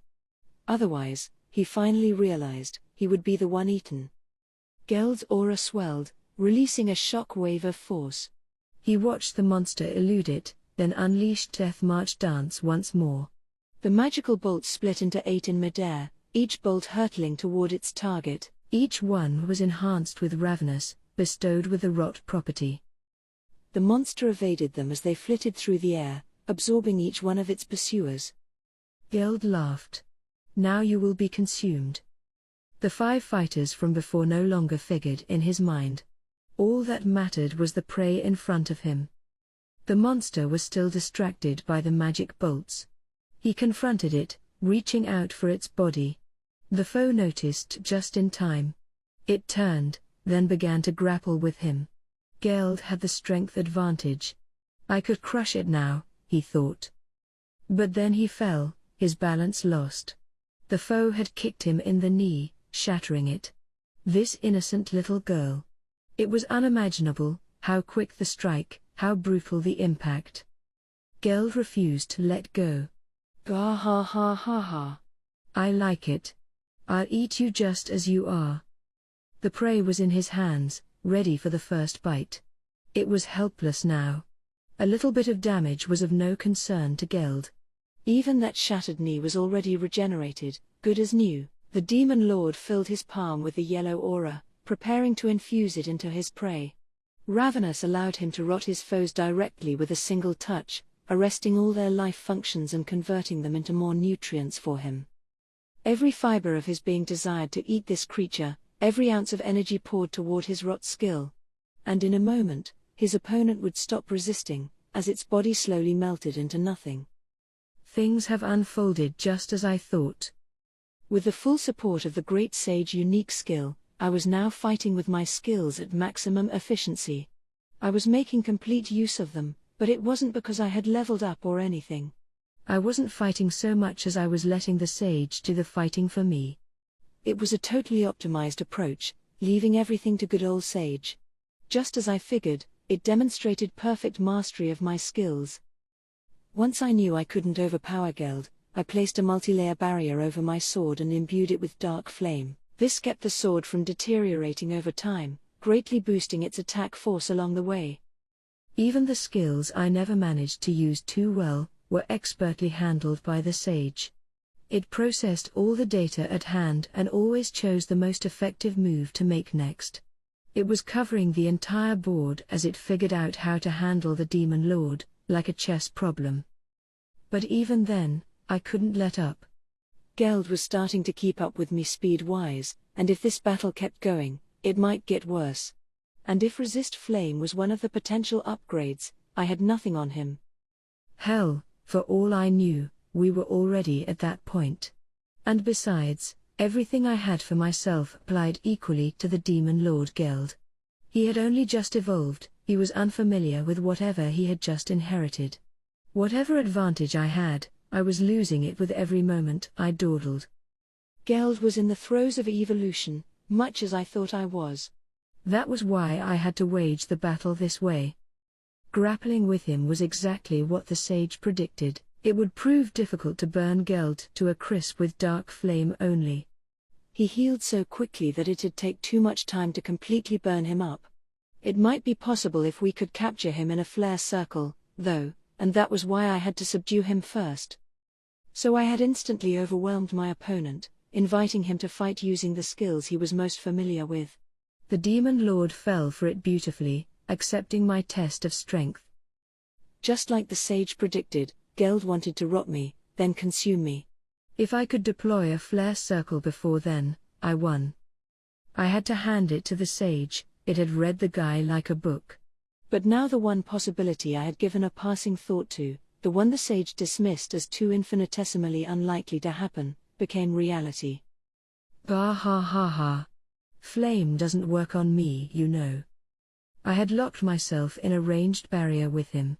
Otherwise, he finally realized, he would be the one eaten. Geld's aura swelled, releasing a shock wave of force. He watched the monster elude it, then unleashed Death March dance once more. The magical bolts split into 8 in midair, each bolt hurtling toward its target. Each one was enhanced with ravenous, bestowed with the rot property. The monster evaded them as they flitted through the air, absorbing each one of its pursuers. Geld laughed. Now you will be consumed. The 5 fighters from before no longer figured in his mind. All that mattered was the prey in front of him. The monster was still distracted by the magic bolts. He confronted it, reaching out for its body. The foe noticed just in time. It turned, then began to grapple with him. Geld had the strength advantage. I could crush it now, he thought. But then he fell, his balance lost. The foe had kicked him in the knee, shattering it. This innocent little girl. It was unimaginable, how quick the strike, how brutal the impact. Geld refused to let go. Gah ha ha ha ha. I like it. I'll eat you just as you are. The prey was in his hands, ready for the first bite. It was helpless now. A little bit of damage was of no concern to Geld. Even that shattered knee was already regenerated, good as new. The Demon Lord filled his palm with the yellow aura, preparing to infuse it into his prey. Ravenous allowed him to rot his foes directly with a single touch, arresting all their life functions and converting them into more nutrients for him. Every fiber of his being desired to eat this creature, every ounce of energy poured toward his rot skill. And in a moment, his opponent would stop resisting, as its body slowly melted into nothing. Things have unfolded just as I thought. With the full support of the Great Sage unique skill, I was now fighting with my skills at maximum efficiency. I was making complete use of them, but it wasn't because I had leveled up or anything. I wasn't fighting so much as I was letting the sage do the fighting for me. It was a totally optimized approach, leaving everything to good old Sage. Just as I figured, it demonstrated perfect mastery of my skills. Once I knew I couldn't overpower Geld, I placed a multi-layer barrier over my sword and imbued it with dark flame. This kept the sword from deteriorating over time, greatly boosting its attack force along the way. Even the skills I never managed to use too well were expertly handled by the sage. It processed all the data at hand and always chose the most effective move to make next. It was covering the entire board as it figured out how to handle the Demon Lord, like a chess problem. But even then, I couldn't let up. Geld was starting to keep up with me speed-wise, and if this battle kept going, it might get worse. And if Resist Flame was one of the potential upgrades, I had nothing on him. Hell, for all I knew, we were already at that point. And besides, everything I had for myself applied equally to the Demon Lord Geld. He had only just evolved, he was unfamiliar with whatever he had just inherited. Whatever advantage I had, I was losing it with every moment I dawdled. Geld was in the throes of evolution, much as I thought I was. That was why I had to wage the battle this way. Grappling with him was exactly what the sage predicted. It would prove difficult to burn Geld to a crisp with dark flame only. He healed so quickly that it'd take too much time to completely burn him up. It might be possible if we could capture him in a flare circle, though, and that was why I had to subdue him first. So I had instantly overwhelmed my opponent, inviting him to fight using the skills he was most familiar with. The Demon Lord fell for it beautifully, accepting my test of strength. Just like the sage predicted, Geld wanted to rot me, then consume me. If I could deploy a flare circle before then, I won. I had to hand it to the sage, it had read the guy like a book. But now the one possibility I had given a passing thought to, the one the sage dismissed as too infinitesimally unlikely to happen, became reality. Bah ha ha ha. Flame doesn't work on me, you know. I had locked myself in a ranged barrier with him.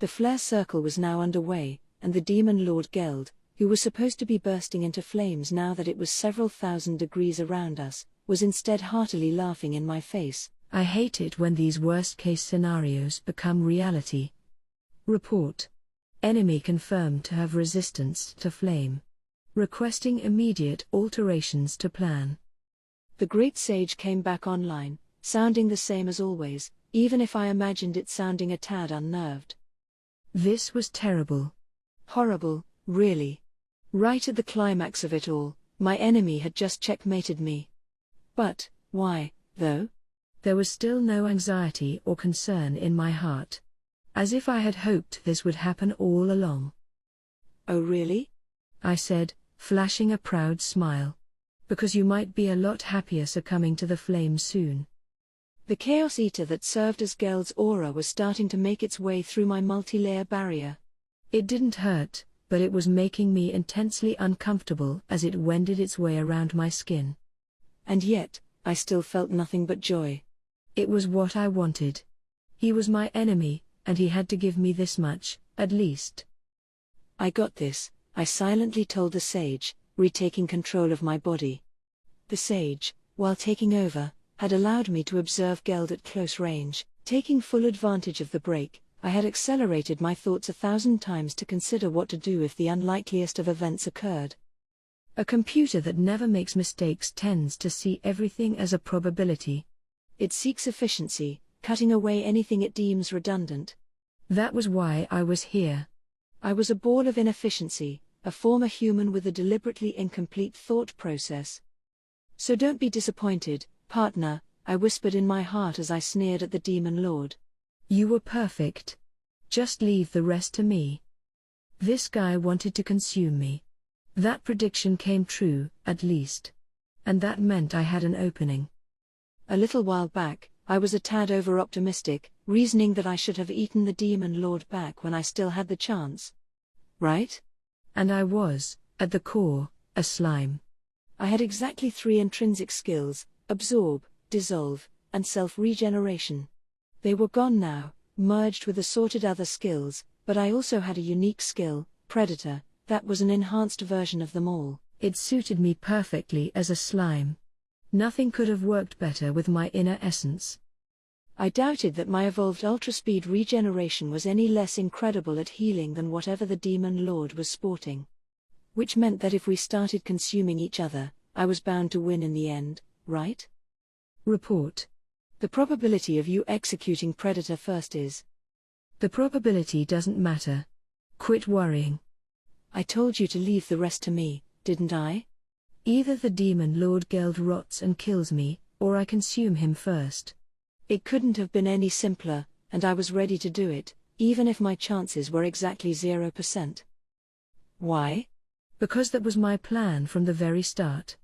The flare circle was now underway, and the Demon Lord Geld, who was supposed to be bursting into flames now that it was several thousand degrees around us, was instead heartily laughing in my face. I hate it when these worst-case scenarios become reality. Report. Enemy confirmed to have resistance to flame. Requesting immediate alterations to plan. The great sage came back online, sounding the same as always, even if I imagined it sounding a tad unnerved. This was terrible. Horrible, really. Right at the climax of it all, my enemy had just checkmated me. But, why, though? There was still no anxiety or concern in my heart. As if I had hoped this would happen all along. Oh really? I said, flashing a proud smile. Because you might be a lot happier succumbing to the flame soon. The Chaos Eater that served as Geld's aura was starting to make its way through my multi-layer barrier. It didn't hurt, but it was making me intensely uncomfortable as it wended its way around my skin. And yet, I still felt nothing but joy. It was what I wanted. He was my enemy, and he had to give me this much, at least. I got this, I silently told the sage, retaking control of my body. The sage, while taking over, had allowed me to observe Geld at close range. Taking full advantage of the break, I had accelerated my thoughts 1,000 times to consider what to do if the unlikeliest of events occurred. A computer that never makes mistakes tends to see everything as a probability. It seeks efficiency, cutting away anything it deems redundant. That was why I was here. I was a ball of inefficiency, a former human with a deliberately incomplete thought process. So don't be disappointed, partner, I whispered in my heart as I sneered at the Demon Lord. You were perfect. Just leave the rest to me. This guy wanted to consume me. That prediction came true, at least. And that meant I had an opening. A little while back, I was a tad over-optimistic, reasoning that I should have eaten the Demon Lord back when I still had the chance. Right? And I was, at the core, a slime. I had exactly 3 intrinsic skills: absorb, dissolve, and self-regeneration. They were gone now, merged with assorted other skills, but I also had a unique skill, predator, that was an enhanced version of them all. It suited me perfectly as a slime. Nothing could have worked better with my inner essence. I doubted that my evolved ultra-speed regeneration was any less incredible at healing than whatever the Demon Lord was sporting. Which meant that if we started consuming each other, I was bound to win in the end, right? Report. The probability of you executing Predator first is. The probability doesn't matter. Quit worrying. I told you to leave the rest to me, didn't I? Either the Demon Lord Geld rots and kills me, or I consume him first. It couldn't have been any simpler, and I was ready to do it, even if my chances were exactly 0%. Why? Because that was my plan from the very start.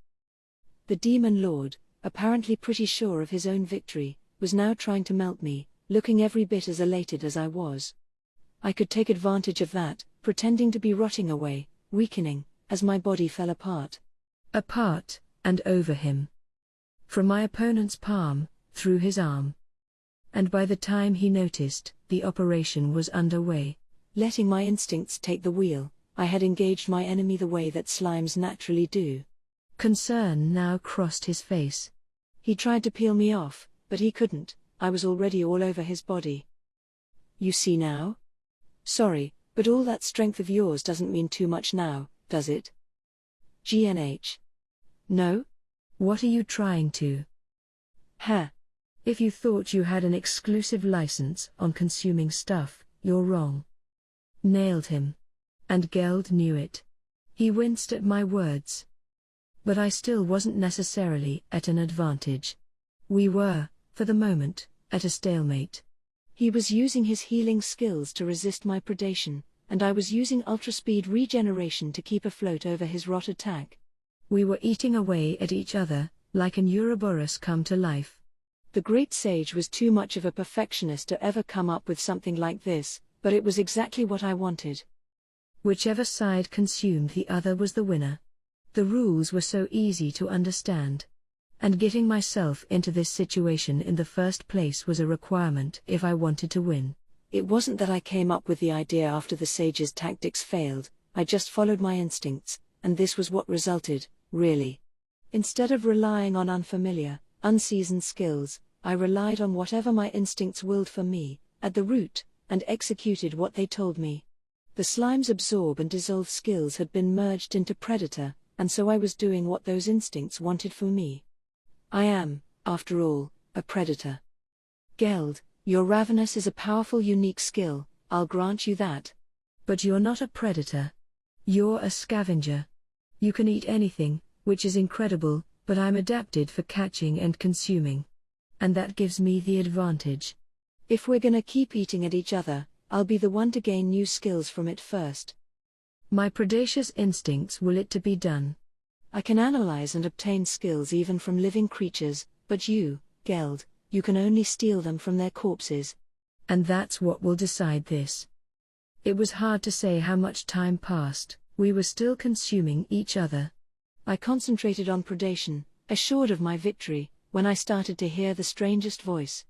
The Demon Lord, apparently pretty sure of his own victory, was now trying to melt me, looking every bit as elated as I was. I could take advantage of that, pretending to be rotting away, weakening, as my body fell apart. Apart, and over him. From my opponent's palm, through his arm. And by the time he noticed, the operation was underway. Letting my instincts take the wheel, I had engaged my enemy the way that slimes naturally do. Concern now crossed his face. He tried to peel me off, but he couldn't, I was already all over his body. You see now? Sorry, but all that strength of yours doesn't mean too much now, does it? GNH. No? What are you trying to? Huh. If you thought you had an exclusive license on consuming stuff, you're wrong. Nailed him. And Geld knew it. He winced at my words. But I still wasn't necessarily at an advantage. We were, for the moment, at a stalemate. He was using his healing skills to resist my predation, and I was using ultraspeed regeneration to keep afloat over his rot attack. We were eating away at each other, like an Ouroboros come to life. The great sage was too much of a perfectionist to ever come up with something like this, but it was exactly what I wanted. Whichever side consumed the other was the winner. The rules were so easy to understand. And getting myself into this situation in the first place was a requirement if I wanted to win. It wasn't that I came up with the idea after the sage's tactics failed, I just followed my instincts, and this was what resulted, really. Instead of relying on unfamiliar, unseasoned skills, I relied on whatever my instincts willed for me, at the root, and executed what they told me. The slime's absorb and dissolve skills had been merged into Predator, and so I was doing what those instincts wanted for me. I am, after all, a predator. Geld, your ravenous is a powerful unique skill, I'll grant you that. But you're not a predator. You're a scavenger. You can eat anything, which is incredible, but I'm adapted for catching and consuming. And that gives me the advantage. If we're gonna keep eating at each other, I'll be the one to gain new skills from it first. My predacious instincts will it to be done. I can analyze and obtain skills even from living creatures, but you, Geld, you can only steal them from their corpses. And that's what will decide this. It was hard to say how much time passed, we were still consuming each other. I concentrated on predation, assured of my victory, when I started to hear the strangest voice.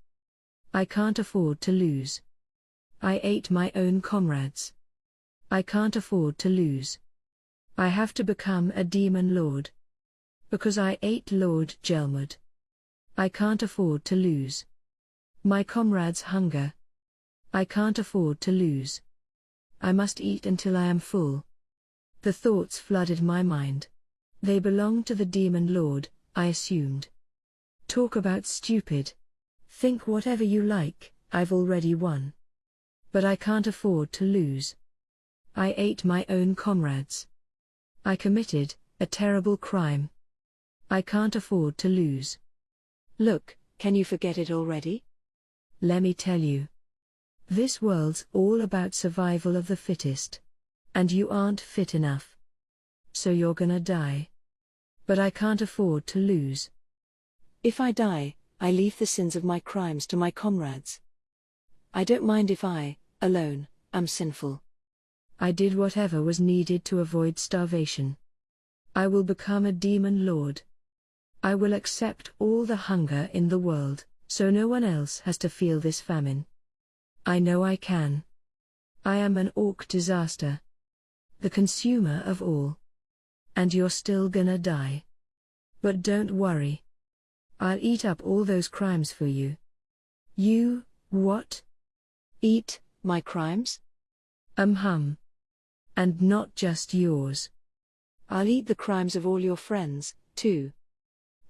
I can't afford to lose. I ate my own comrades. I can't afford to lose. I have to become a demon lord. Because I ate Lord Gelmud. I can't afford to lose. My comrades hunger. I can't afford to lose. I must eat until I am full. The thoughts flooded my mind. They belonged to the demon lord, I assumed. Talk about stupid. Think whatever you like, I've already won. But I can't afford to lose. I ate my own comrades. I committed a terrible crime. I can't afford to lose. Look, can you forget it already? Let me tell you. This world's all about survival of the fittest. And you aren't fit enough. So you're gonna die. But I can't afford to lose. If I die, I leave the sins of my crimes to my comrades. I don't mind if I, alone, am sinful. I did whatever was needed to avoid starvation. I will become a demon lord. I will accept all the hunger in the world, so no one else has to feel this famine. I know I can. I am an orc disaster. The consumer of all. And you're still gonna die. But don't worry. I'll eat up all those crimes for you. You, what? Eat my crimes? Hum. And not just yours. I'll eat the crimes of all your friends, too.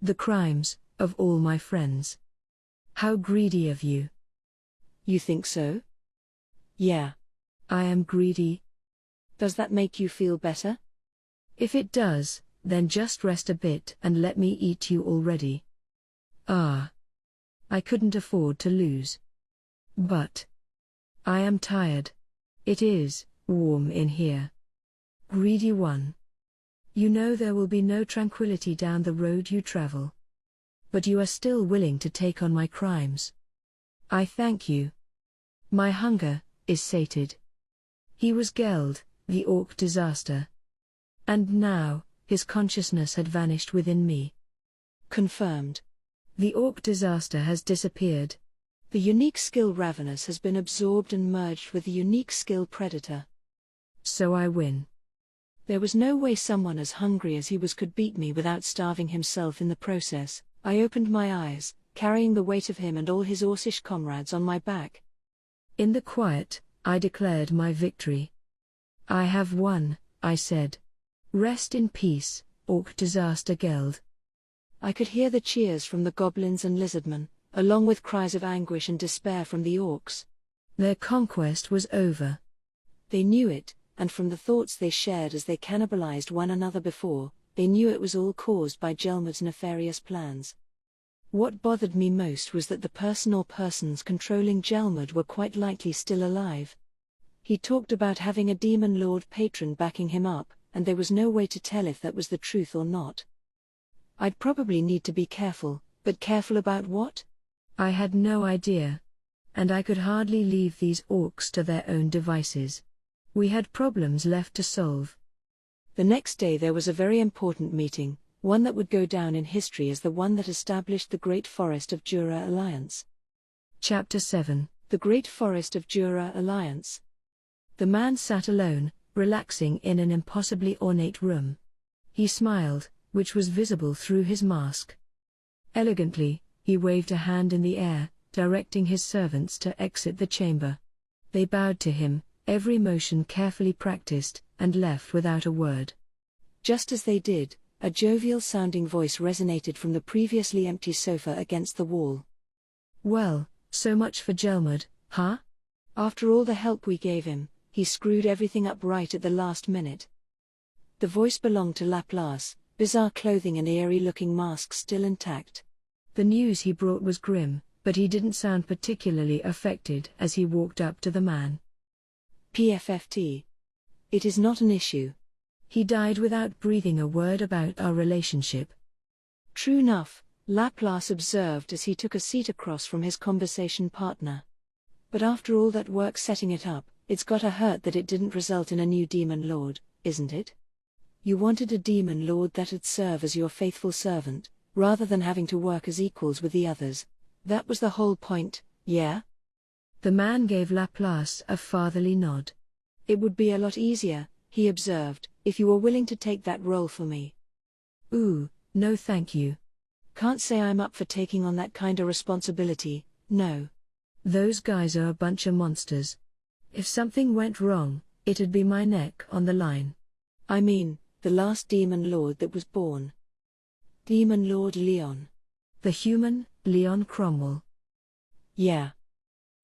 The crimes of all my friends. How greedy of you. You think so? Yeah. I am greedy. Does that make you feel better? If it does, then just rest a bit and let me eat you already. Ah. I couldn't afford to lose. But I am tired. It is warm in here. Greedy one. You know there will be no tranquility down the road you travel. But you are still willing to take on my crimes. I thank you. My hunger is sated. He was Geld, the orc disaster. And now, his consciousness had vanished within me. Confirmed. The orc disaster has disappeared. The unique skill Ravenous has been absorbed and merged with the unique skill Predator. So I win. There was no way someone as hungry as he was could beat me without starving himself in the process. I opened my eyes, carrying the weight of him and all his Orcish comrades on my back. In the quiet, I declared my victory. I have won, I said. Rest in peace, Orc Disaster Geld. I could hear the cheers from the goblins and lizardmen, along with cries of anguish and despair from the orcs. Their conquest was over. They knew it, and from the thoughts they shared as they cannibalized one another before, they knew it was all caused by Gelmud's nefarious plans. What bothered me most was that the person or persons controlling Gelmud were quite likely still alive. He talked about having a demon lord patron backing him up, and there was no way to tell if that was the truth or not. I'd probably need to be careful, but careful about what? I had no idea. And I could hardly leave these orcs to their own devices. We had problems left to solve. The next day there was a very important meeting, one that would go down in history as the one that established the Great Forest of Jura Alliance. Chapter 7. The Great Forest of Jura Alliance. The man sat alone, relaxing in an impossibly ornate room. He smiled, which was visible through his mask. Elegantly, he waved a hand in the air, directing his servants to exit the chamber. They bowed to him, every motion carefully practiced, and left without a word. Just as they did, a jovial-sounding voice resonated from the previously empty sofa against the wall. Well, so much for Gelmud, huh? After all the help we gave him, he screwed everything up right at the last minute. The voice belonged to Laplace, bizarre clothing and eerie-looking mask still intact. The news he brought was grim, but he didn't sound particularly affected as he walked up to the man. PFFT. It is not an issue. He died without breathing a word about our relationship. True enough, Laplace observed as he took a seat across from his conversation partner. But after all that work setting it up, it's gotta hurt that it didn't result in a new demon lord, isn't it? You wanted a demon lord that'd serve as your faithful servant, rather than having to work as equals with the others. That was the whole point, yeah? The man gave Laplace a fatherly nod. It would be a lot easier, he observed, if you were willing to take that role for me. Ooh, no thank you. Can't say I'm up for taking on that kind of responsibility, no. Those guys are a bunch of monsters. If something went wrong, it'd be my neck on the line. I mean, the last demon lord that was born. Demon Lord Leon. The human, Leon Cromwell. Yeah.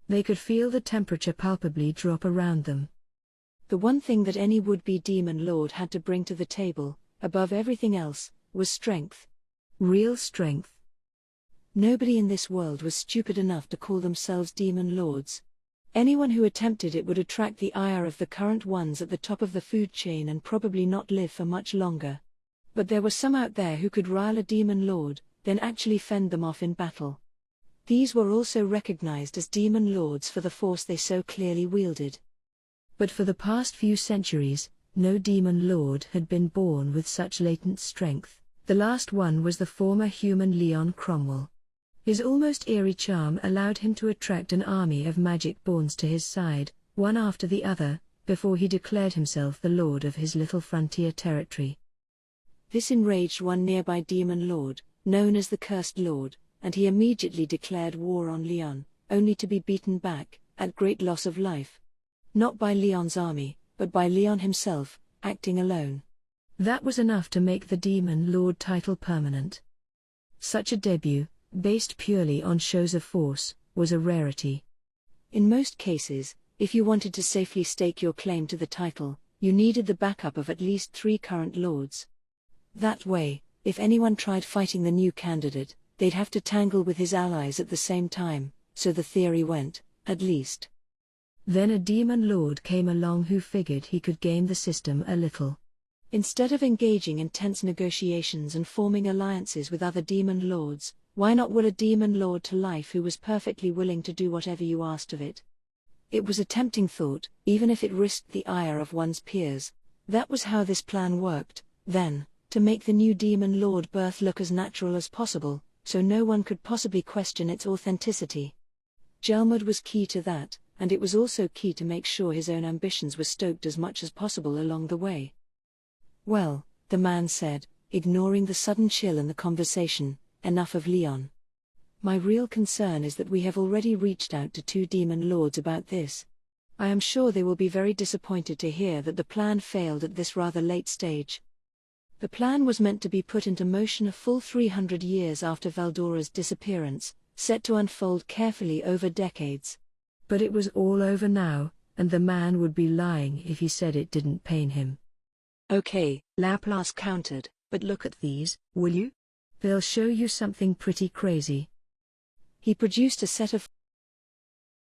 They could feel the temperature palpably drop around them. The one thing that any would-be demon lord had to bring to the table, above everything else, was strength. Real strength. Nobody in this world was stupid enough to call themselves demon lords. Anyone who attempted it would attract the ire of the current ones at the top of the food chain and probably not live for much longer. But there were some out there who could rile a demon lord, then actually fend them off in battle. These were also recognized as demon lords for the force they so clearly wielded. But for the past few centuries, no demon lord had been born with such latent strength. The last one was the former human Leon Cromwell. His almost eerie charm allowed him to attract an army of magic-borns to his side, one after the other, before he declared himself the lord of his little frontier territory. This enraged one nearby demon lord, known as the Cursed Lord, and he immediately declared war on Leon, only to be beaten back, at great loss of life. Not by Leon's army, but by Leon himself, acting alone. That was enough to make the Demon Lord title permanent. Such a debut, based purely on shows of force, was a rarity. In most cases, if you wanted to safely stake your claim to the title, you needed the backup of at least 3 current lords. That way, if anyone tried fighting the new candidate, they'd have to tangle with his allies at the same time, so the theory went, at least. Then a demon lord came along who figured he could game the system a little. Instead of engaging in tense negotiations and forming alliances with other demon lords, why not will a demon lord to life who was perfectly willing to do whatever you asked of it? It was a tempting thought, even if it risked the ire of one's peers. That was how this plan worked, then, to make the new demon lord birth look as natural as possible, so no one could possibly question its authenticity. Gelmud was key to that, and it was also key to make sure his own ambitions were stoked as much as possible along the way. Well, the man said, ignoring the sudden chill in the conversation, enough of Leon. My real concern is that we have already reached out to 2 demon lords about this. I am sure they will be very disappointed to hear that the plan failed at this rather late stage. The plan was meant to be put into motion a full 300 years after Valdora's disappearance, set to unfold carefully over decades. But it was all over now, and the man would be lying if he said it didn't pain him. Okay, Laplace countered, but look at these, will you? They'll show you something pretty crazy. He produced a set of